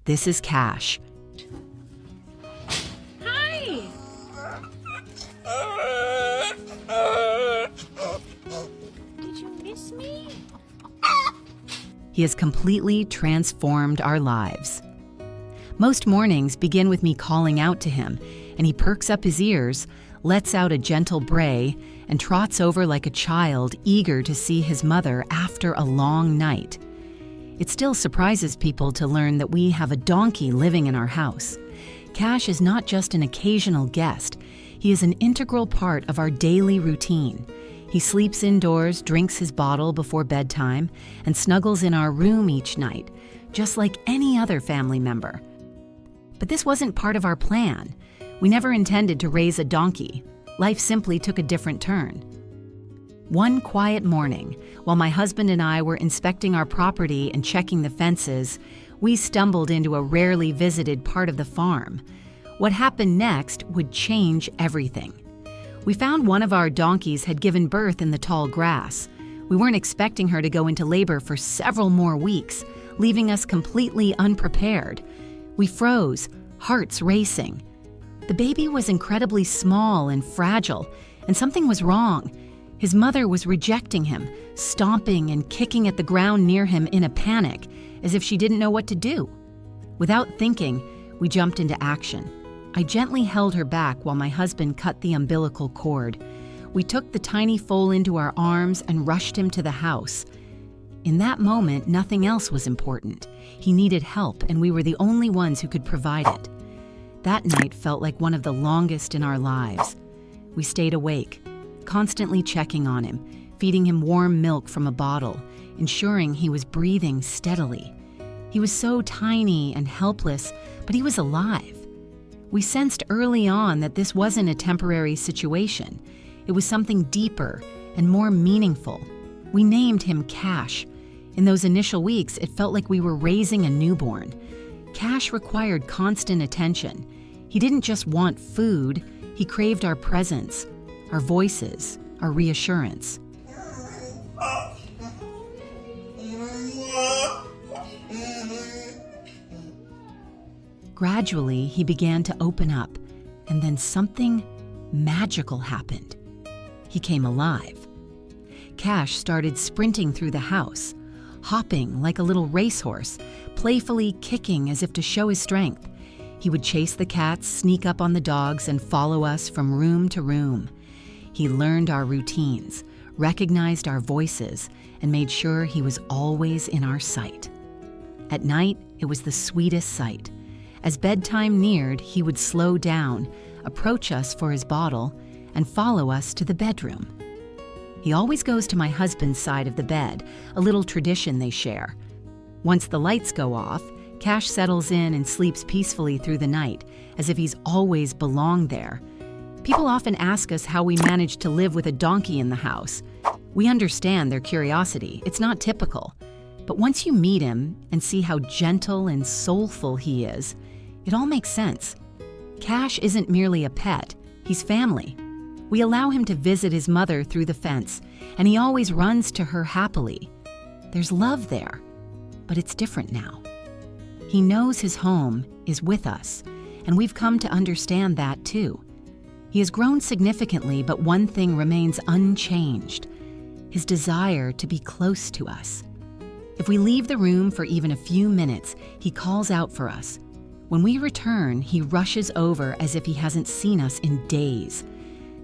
This is Cash. Hi! Did you miss me? He has completely transformed our lives. Most mornings begin with me calling out to him, and he perks up his ears, lets out a gentle bray, and trots over like a child eager to see his mother after a long night. It still surprises people to learn that we have a donkey living in our house. Cash is not just an occasional guest. He is an integral part of our daily routine. He sleeps indoors, drinks his bottle before bedtime, and snuggles in our room each night, just like any other family member. But this wasn't part of our plan. We never intended to raise a donkey. Life simply took a different turn. One quiet morning, while my husband and I were inspecting our property and checking the fences, we stumbled into a rarely visited part of the farm. What happened next would change everything. We found one of our donkeys had given birth in the tall grass. We weren't expecting her to go into labor for several more weeks, leaving us completely unprepared. We froze, hearts racing. The baby was incredibly small and fragile, and something was wrong. His mother was rejecting him, stomping and kicking at the ground near him in a panic, as if she didn't know what to do. Without thinking, we jumped into action. I gently held her back while my husband cut the umbilical cord. We took the tiny foal into our arms and rushed him to the house. In that moment, nothing else was important. He needed help, and we were the only ones who could provide it. That night felt like one of the longest in our lives. We stayed awake, constantly checking on him, feeding him warm milk from a bottle, ensuring he was breathing steadily. He was so tiny and helpless, but he was alive. We sensed early on that this wasn't a temporary situation. It was something deeper and more meaningful. We named him Cash. In those initial weeks, it felt like we were raising a newborn. Cash required constant attention. He didn't just want food, he craved our presence, our voices, our reassurance. Gradually, he began to open up, and then something magical happened. He came alive. Cash started sprinting through the house, hopping like a little racehorse, playfully kicking as if to show his strength. He would chase the cats, sneak up on the dogs, and follow us from room to room. He learned our routines, recognized our voices, and made sure he was always in our sight. At night, it was the sweetest sight. As bedtime neared, he would slow down, approach us for his bottle, and follow us to the bedroom. He always goes to my husband's side of the bed, a little tradition they share. Once the lights go off, Cash settles in and sleeps peacefully through the night, as if he's always belonged there. People often ask us how we manage to live with a donkey in the house. We understand their curiosity. It's not typical. But once you meet him and see how gentle and soulful he is, it all makes sense. Cash isn't merely a pet, he's family. We allow him to visit his mother through the fence, and he always runs to her happily. There's love there, but it's different now. He knows his home is with us, and we've come to understand that too. He has grown significantly, but one thing remains unchanged: his desire to be close to us. If we leave the room for even a few minutes, he calls out for us. When we return, he rushes over as if he hasn't seen us in days.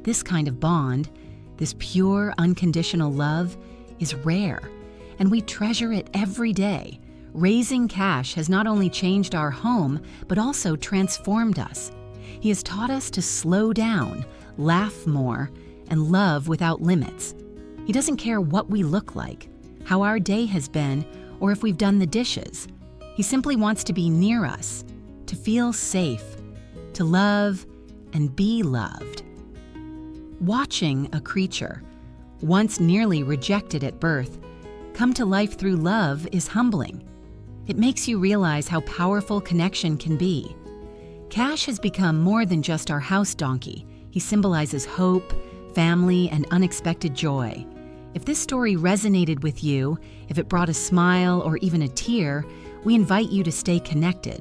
This kind of bond, this pure, unconditional love, is rare, and we treasure it every day. Raising Cash has not only changed our home, but also transformed us. He has taught us to slow down, laugh more, and love without limits. He doesn't care what we look like, how our day has been, or if we've done the dishes. He simply wants to be near us, to feel safe, to love and be loved. Watching a creature, once nearly rejected at birth, come to life through love is humbling. It makes you realize how powerful connection can be. Cash has become more than just our house donkey. He symbolizes hope, family, and unexpected joy. If this story resonated with you, if it brought a smile or even a tear, we invite you to stay connected.